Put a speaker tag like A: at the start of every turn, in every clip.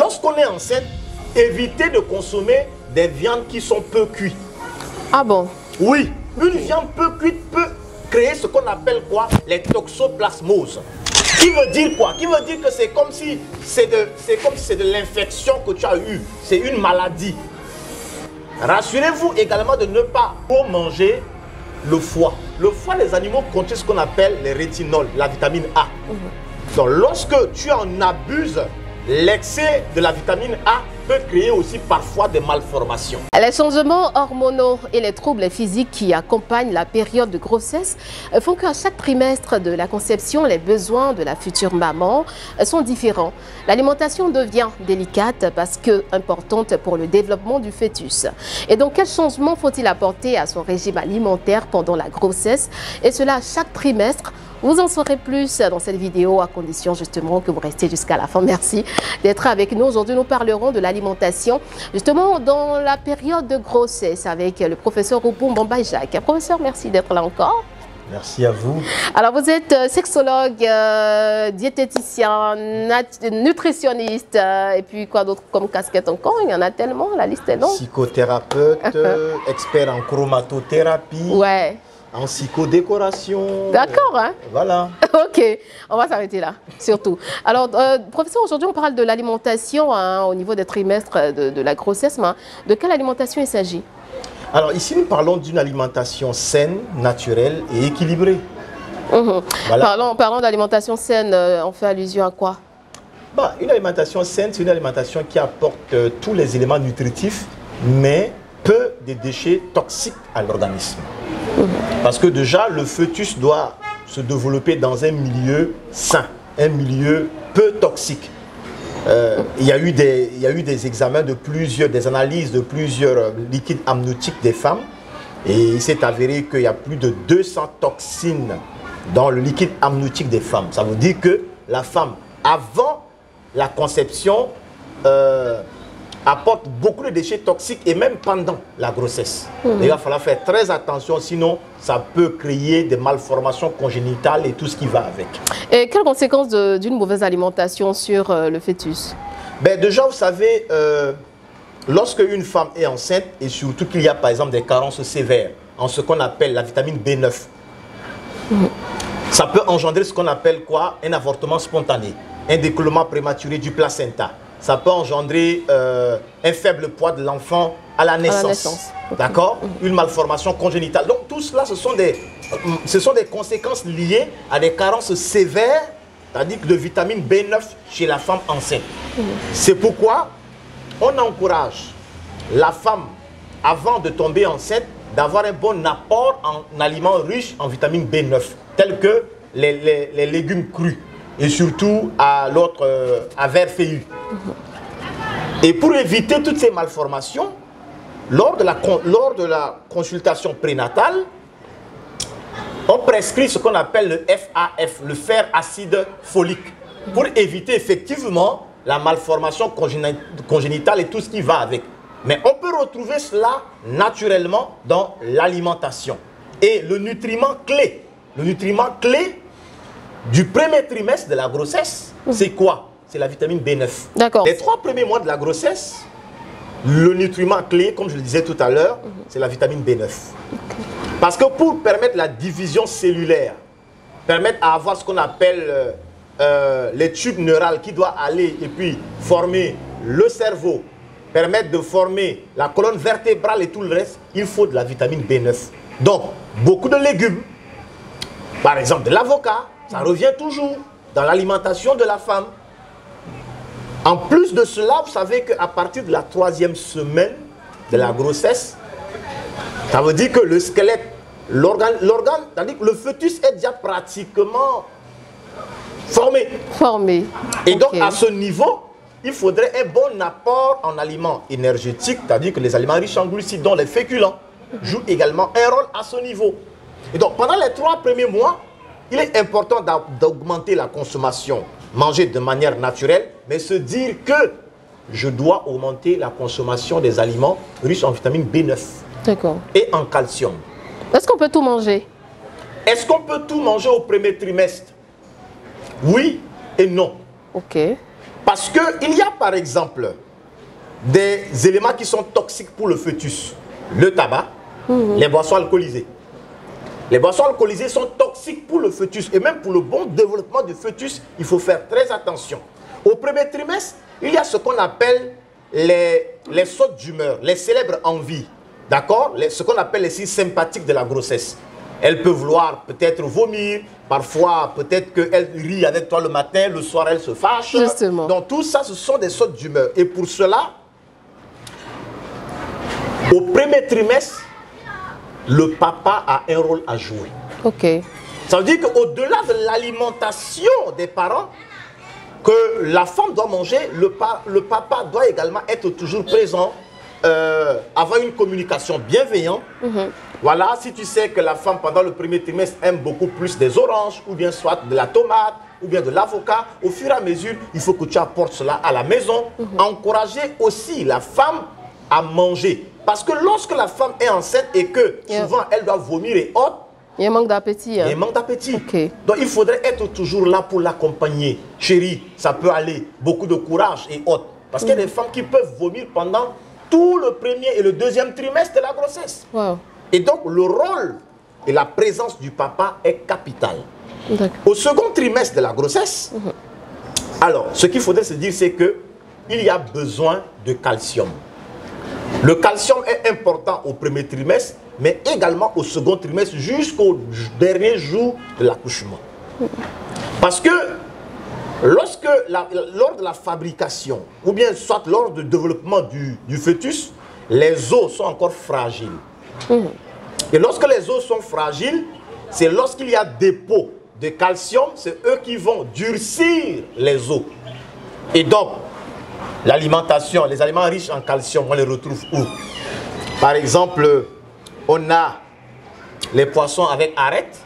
A: lorsqu'on est enceinte, évitez de consommer des viandes qui sont peu cuites.
B: Ah bon?
A: Oui, une viande peu cuite peut créer ce qu'on appelle quoi? Les toxoplasmoses. Qui veut dire quoi? Qui veut dire que c'est comme si c'est de l'infection que tu as eue. C'est une maladie. Rassurez-vous également de ne pas manger le foie. Le foie des animaux contient ce qu'on appelle les rétinols, la vitamine A. Donc lorsque tu en abuses, l'excès de la vitamine A peut créer aussi parfois des malformations.
B: Les changements hormonaux et les troubles physiques qui accompagnent la période de grossesse font qu'à chaque trimestre de la conception, les besoins de la future maman sont différents. L'alimentation devient délicate parce que importante pour le développement du fœtus. Et donc, quel changement faut-il apporter à son régime alimentaire pendant la grossesse? Et cela chaque trimestre. Vous en saurez plus dans cette vidéo à condition justement que vous restez jusqu'à la fin. Merci d'être avec nous. Aujourd'hui, nous parlerons de l'alimentation justement dans la période de grossesse avec le professeur Oubou Mbamba Jacques. Professeur, merci d'être là encore.
A: Merci à vous.
B: Alors, vous êtes sexologue, diététicien, nutritionniste et puis quoi d'autre comme casquette encore? Il y en a tellement, la liste est longue.
A: Psychothérapeute, expert en chromatothérapie.
B: Ouais.
A: En psychodécoration.
B: D'accord, hein?
A: Voilà.
B: Ok, on va s'arrêter là, surtout. Alors, professeur, aujourd'hui, on parle de l'alimentation hein, au niveau des trimestres de la grossesse. Mais de quelle alimentation il s'agit?
A: Alors, ici, nous parlons d'une alimentation saine, naturelle et équilibrée. Voilà.
B: Parlons d'alimentation saine, on fait allusion à quoi?
A: Une alimentation saine, c'est une alimentation qui apporte tous les éléments nutritifs, mais peu de déchets toxiques à l'organisme. Parce que déjà, le fœtus doit se développer dans un milieu sain, un milieu peu toxique. Il y a eu des examens des analyses de plusieurs liquides amniotiques des femmes. Et il s'est avéré qu'il y a plus de 200 toxines dans le liquide amniotique des femmes. Ça veut dire que la femme, avant la conception, apporte beaucoup de déchets toxiques et même pendant la grossesse. Il va falloir faire très attention, sinon ça peut créer des malformations congénitales et tout ce qui va avec.
B: Et quelles conséquences d'une mauvaise alimentation sur le fœtus?
A: Déjà, vous savez, lorsque une femme est enceinte et surtout qu'il y a par exemple des carences sévères en ce qu'on appelle la vitamine B9, ça peut engendrer ce qu'on appelle quoi? Un avortement spontané, un décollement prématuré du placenta. Ça peut engendrer un faible poids de l'enfant à la naissance. D'accord? Une malformation congénitale. Donc tout cela, ce sont des conséquences liées à des carences sévères, c'est-à-dire de vitamine B9 chez la femme enceinte. C'est pourquoi on encourage la femme, avant de tomber enceinte, d'avoir un bon apport en aliments riches en vitamine B9, tels que les légumes crus. Et surtout à verre feuillu. Et pour éviter toutes ces malformations, lors de la consultation prénatale, on prescrit ce qu'on appelle le FAF, le fer acide folique, pour éviter effectivement la malformation congénitale et tout ce qui va avec. Mais on peut retrouver cela naturellement dans l'alimentation. Et le nutriment clé du premier trimestre de la grossesse, c'est quoi? C'est la vitamine B9.
B: D'accord.
A: Les 3 premiers mois de la grossesse, le nutriment clé, comme je le disais tout à l'heure, c'est la vitamine B9. Parce que pour permettre la division cellulaire, permettre à avoir ce qu'on appelle les tubes neurales qui doivent aller et puis former le cerveau, permettre de former la colonne vertébrale et tout le reste, il faut de la vitamine B9. Donc, beaucoup de légumes, par exemple de l'avocat, ça revient toujours dans l'alimentation de la femme. En plus de cela, vous savez qu'à partir de la 3e semaine de la grossesse, ça veut dire que le squelette, l'organe, c'est-à-dire que le fœtus est déjà pratiquement formé. Et donc à ce niveau, il faudrait un bon apport en aliments énergétiques, c'est-à-dire que les aliments riches en glucides, dont les féculents, jouent également un rôle à ce niveau. Et donc pendant les 3 premiers mois, il est important d'augmenter la consommation, manger de manière naturelle, mais se dire que je dois augmenter la consommation des aliments riches en vitamine B9 et en calcium.
B: Est-ce qu'on peut tout manger?
A: Est-ce qu'on peut tout manger au premier trimestre? Oui et non.
B: Ok.
A: Parce qu'il y a par exemple des éléments qui sont toxiques pour le fœtus. Le tabac, les boissons alcoolisées. Les boissons alcoolisées sont toxiques pour le fœtus et même pour le bon développement du fœtus, il faut faire très attention. Au premier trimestre, il y a ce qu'on appelle les sautes d'humeur, les célèbres envies, d'accord? Ce qu'on appelle les signes sympathiques de la grossesse. Elle peut vouloir peut-être vomir, parfois peut-être qu'elle rit avec toi le matin, le soir elle se fâche.
B: Justement.
A: Donc tout ça, ce sont des sautes d'humeur. Et pour cela, au premier trimestre, le papa a un rôle à jouer.
B: Ok.
A: Ça veut dire qu'au-delà de l'alimentation des parents, que la femme doit manger, le papa doit également être toujours présent, avoir une communication bienveillante. Voilà, si tu sais que la femme pendant le premier trimestre aime beaucoup plus des oranges, ou bien soit de la tomate, ou bien de l'avocat, au fur et à mesure, il faut que tu apportes cela à la maison. Encourager aussi la femme à manger. Parce que lorsque la femme est enceinte et que souvent elle doit vomir et autres,
B: il y a un manque d'appétit.
A: il y a un manque d'appétit.
B: Okay.
A: Donc il faudrait être toujours là pour l'accompagner. Chérie, ça peut aller. Beaucoup de courage et autres. Parce qu'il y a des femmes qui peuvent vomir pendant tout le premier et le deuxième trimestre de la grossesse.
B: Wow.
A: Et donc le rôle et la présence du papa est capital. Au second trimestre de la grossesse, alors ce qu'il faudrait se dire, c'est qu'il y a besoin de calcium. Le calcium est important au premier trimestre, mais également au second trimestre jusqu'au dernier jour de l'accouchement. Parce que lors de la fabrication, ou bien soit lors du développement du fœtus, les os sont encore fragiles. Et lorsque les os sont fragiles, c'est lorsqu'il y a dépôt de calcium, c'est eux qui vont durcir les os. Et donc, l'alimentation, les aliments riches en calcium, on les retrouve où? Par exemple, on a les poissons avec arête.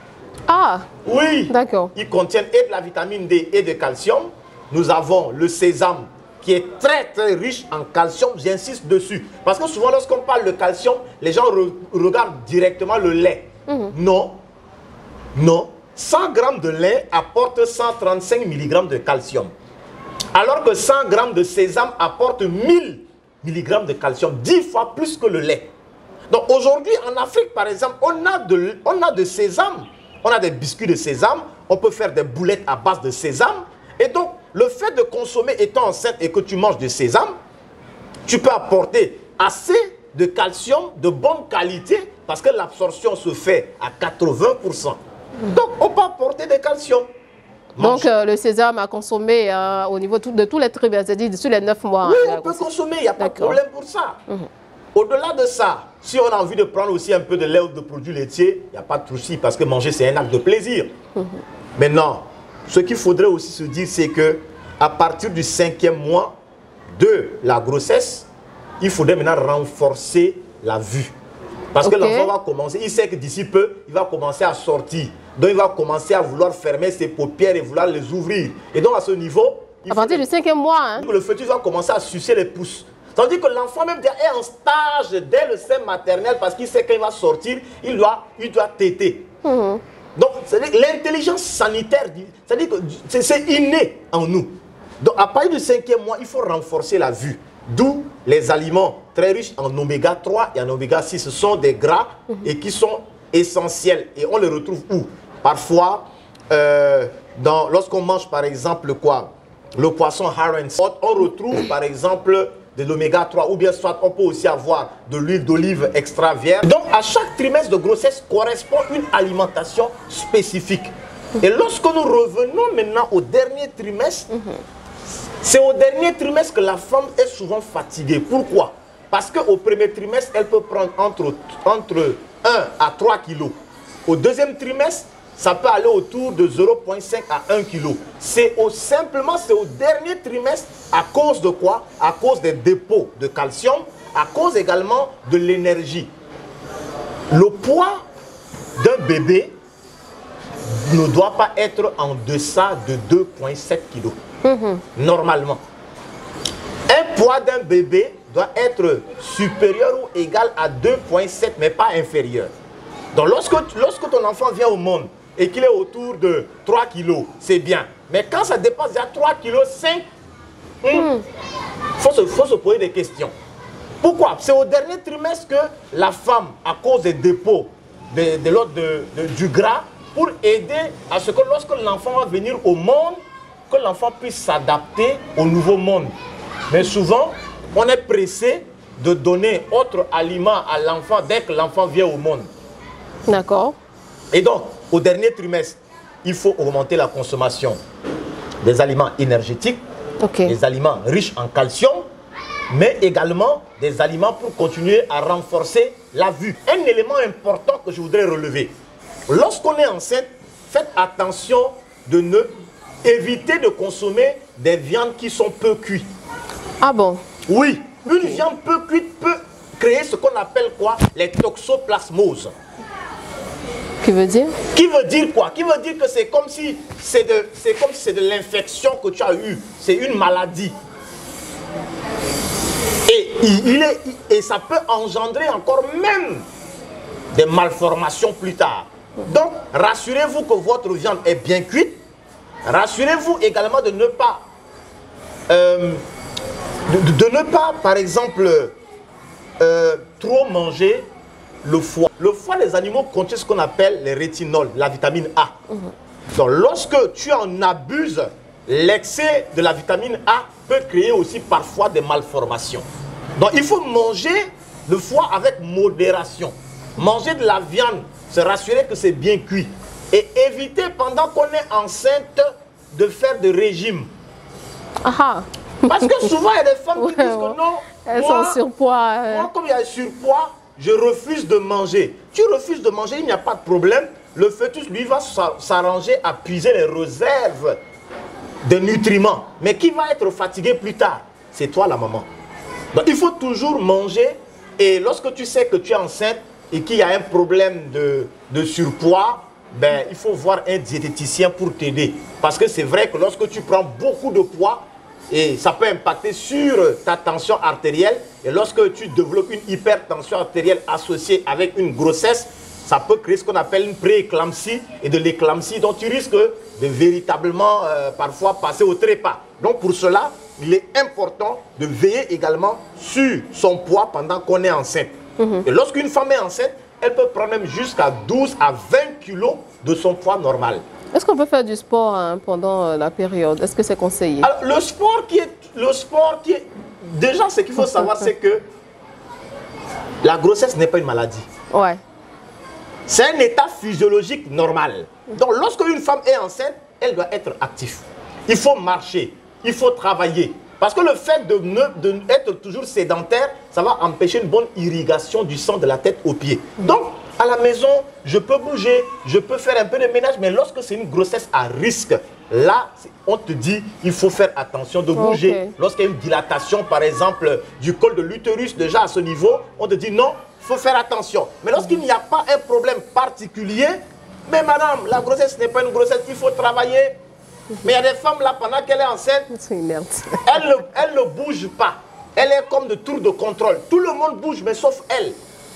B: Ah,
A: oui,
B: d'accord.
A: Ils contiennent et de la vitamine D et de calcium. Nous avons le sésame qui est très très riche en calcium, j'insiste dessus. Parce que souvent lorsqu'on parle de calcium, les gens regardent directement le lait. Non, non. 100 grammes de lait apporte 135 mg de calcium. Alors que 100 grammes de sésame apporte 1000 mg de calcium, 10 fois plus que le lait. Donc aujourd'hui en Afrique par exemple, on a de sésame, on a des biscuits de sésame, on peut faire des boulettes à base de sésame. Et donc le fait de consommer étant enceinte et que tu manges de sésame, tu peux apporter assez de calcium de bonne qualité parce que l'absorption se fait à 80%. Donc on peut apporter du calcium.
B: Donc le sésame à consommer au niveau de tous les trimestres, c'est-à-dire sur les 9 mois.
A: Oui, on peut consommer, il n'y a pas de problème pour ça. Au-delà de ça, si on a envie de prendre aussi un peu de lait ou de produits laitiers, il n'y a pas de souci parce que manger c'est un acte de plaisir. Maintenant, ce qu'il faudrait aussi se dire, c'est que à partir du 5e mois de la grossesse, il faudrait maintenant renforcer la vue. Parce que l'enfant va commencer, il sait que d'ici peu, il va commencer à sortir. Donc il va commencer à vouloir fermer ses paupières et vouloir les ouvrir. Et donc à ce niveau,
B: à partir du 5e mois, hein,
A: le fœtus va commencer à sucer les pouces. Tandis que l'enfant même est en stage dès le sein maternel parce qu'il sait qu'il va sortir, il doit téter. Donc l'intelligence sanitaire, c'est-à-dire que c'est inné en nous. Donc à partir du 5e mois, il faut renforcer la vue. D'où les aliments très riches en oméga 3 et en oméga 6. Ce sont des gras et qui sont essentiels. Et on les retrouve où? Parfois, lorsqu'on mange par exemple le poisson herring, on retrouve par exemple de l'oméga 3 ou bien soit on peut aussi avoir de l'huile d'olive extra vierge. Donc à chaque trimestre de grossesse correspond une alimentation spécifique. Et lorsque nous revenons maintenant au dernier trimestre, c'est au dernier trimestre que la femme est souvent fatiguée. Pourquoi? Parce qu'au premier trimestre, elle peut prendre entre 1 à 3 kilos. Au deuxième trimestre, ça peut aller autour de 0,5 à 1 kg. Simplement, c'est au dernier trimestre, à cause de quoi? À cause des dépôts de calcium, à cause également de l'énergie. Le poids d'un bébé ne doit pas être en deçà de 2,7 kg. Normalement. Un poids d'un bébé doit être supérieur ou égal à 2,7, mais pas inférieur. Donc lorsque ton enfant vient au monde et qu'il est autour de 3 kg, c'est bien. Mais quand ça dépasse déjà 3,5 kg, Faut se poser des questions. Pourquoi? C'est au dernier trimestre que la femme, à cause des dépôts du gras, pour aider à ce que lorsque l'enfant va venir au monde, que l'enfant puisse s'adapter au nouveau monde. Mais souvent, on est pressé de donner autre aliment à l'enfant dès que l'enfant vient au monde.
B: D'accord.
A: Et donc, au dernier trimestre, il faut augmenter la consommation des aliments énergétiques, des aliments riches en calcium, mais également des aliments pour continuer à renforcer la vue. Un élément important que je voudrais relever. Lorsqu'on est enceinte, faites attention de ne éviter de consommer des viandes qui sont peu cuites.
B: Ah bon?
A: Oui, une viande peu cuite peut créer ce qu'on appelle quoi? Les toxoplasmoses.
B: Qui veut dire?
A: Qui veut dire quoi? Qui veut dire que c'est comme si c'est de l'infection que tu as eue. C'est une maladie. Et ça peut engendrer encore même des malformations plus tard. Donc, rassurez-vous que votre viande est bien cuite. Rassurez-vous également de ne pas, par exemple, trop manger le foie. Le foie des animaux contient ce qu'on appelle les rétinols, la vitamine A. Donc, lorsque tu en abuses, l'excès de la vitamine A peut créer aussi parfois des malformations. Donc, il faut manger le foie avec modération. Manger de la viande, se rassurer que c'est bien cuit. Et éviter, pendant qu'on est enceinte, de faire de régime. Parce que souvent, il y a des femmes qui disent que non,
B: elles sont surpoids.
A: Moi, comme il y a surpoids, je refuse de manger. Tu refuses de manger, il n'y a pas de problème. Le fœtus, lui, va s'arranger à puiser les réserves de nutriments. Mais qui va être fatigué plus tard? C'est toi, la maman. Donc, il faut toujours manger. Et lorsque tu sais que tu es enceinte et qu'il y a un problème de surpoids, ben, il faut voir un diététicien pour t'aider. Parce que c'est vrai que lorsque tu prends beaucoup de poids, et ça peut impacter sur ta tension artérielle. Et lorsque tu développes une hypertension artérielle associée avec une grossesse, ça peut créer ce qu'on appelle une pré-éclampsie et de l'éclampsie. Donc tu risques de véritablement parfois passer au trépas. Donc pour cela, il est important de veiller également sur son poids pendant qu'on est enceinte. Et lorsqu'une femme est enceinte, elle peut prendre même jusqu'à 12 à 20 kilos de son poids normal.
B: Est-ce qu'on peut faire du sport pendant la période? Est-ce que c'est conseillé?
A: Alors, le sport qui est... Déjà, ce qu'il faut savoir, c'est que la grossesse n'est pas une maladie.
B: Ouais.
A: C'est un état physiologique normal. Donc, lorsque une femme est enceinte, elle doit être active. Il faut marcher, il faut travailler. Parce que le fait d'être toujours sédentaire, ça va empêcher une bonne irrigation du sang de la tête aux pieds. Donc, à la maison, je peux bouger, je peux faire un peu de ménage, mais lorsque c'est une grossesse à risque, là, on te dit, il faut faire attention de bouger. Lorsqu'il y a une dilatation, par exemple, du col de l'utérus, déjà à ce niveau, on te dit non, il faut faire attention. Mais lorsqu'il n'y a pas un problème particulier, mais madame, la grossesse n'est pas une grossesse, il faut travailler. Mais il y a des femmes là, pendant qu'elle est enceinte, elle ne bouge pas. Elle est comme de tour de contrôle. Tout le monde bouge, mais sauf elle.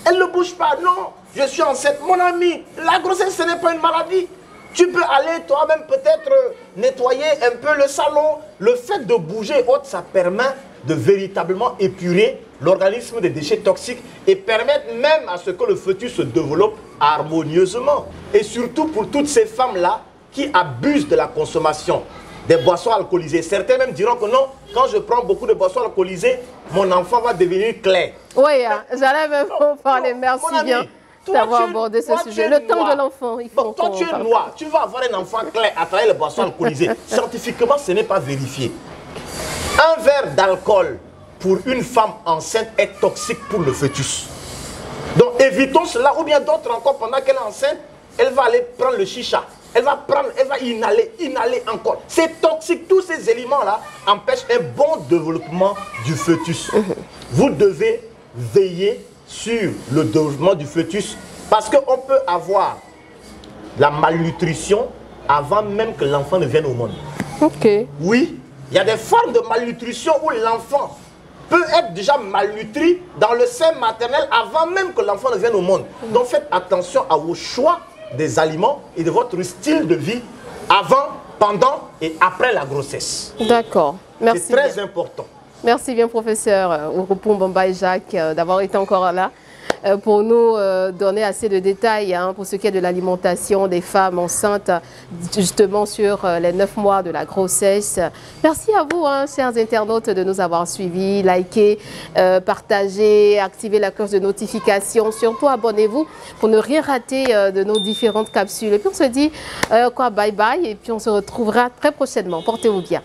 A: Elle ne bouge pas, non. Je suis enceinte. Mon ami, la grossesse, ce n'est pas une maladie. Tu peux aller toi-même peut-être nettoyer un peu le salon. Le fait de bouger, ça permet de véritablement épurer l'organisme des déchets toxiques et permettre même à ce que le fœtus se développe harmonieusement. Et surtout pour toutes ces femmes-là qui abusent de la consommation des boissons alcoolisées. Certains même diront que non, quand je prends beaucoup de boissons alcoolisées, mon enfant va devenir clair.
B: Oui, j'allais même vous parler. Merci bien d'avoir abordé ce sujet. Le temps de l'enfant, il faut
A: toi, tu es noir, tu vas avoir un enfant clair à travers les boissons alcoolisées. Scientifiquement, ce n'est pas vérifié. Un verre d'alcool pour une femme enceinte est toxique pour le fœtus. Donc évitons cela, ou bien d'autres encore, pendant qu'elle est enceinte, elle va aller prendre le chicha. Elle va inhaler encore. C'est toxique. Tous ces éléments-là empêchent un bon développement du fœtus. Vous devez veiller sur le développement du fœtus parce qu'on peut avoir la malnutrition avant même que l'enfant ne vienne au monde. Oui, il y a des formes de malnutrition où l'enfant peut être déjà malnutri dans le sein maternel avant même que l'enfant ne vienne au monde. Donc faites attention à vos choix des aliments et de votre style de vie avant pendant et après la grossesse.
B: D'accord. Merci.
A: C'est très important.
B: Merci bien, professeur Ouroupou Mbomba et Jacques, d'avoir été encore là pour nous donner assez de détails pour ce qui est de l'alimentation des femmes enceintes, justement sur les 9 mois de la grossesse. Merci à vous, chers internautes, de nous avoir suivis, likez, partagez, activez la cloche de notification. Surtout, abonnez-vous pour ne rien rater de nos différentes capsules. Et puis, on se dit bye bye et puis on se retrouvera très prochainement. Portez-vous bien.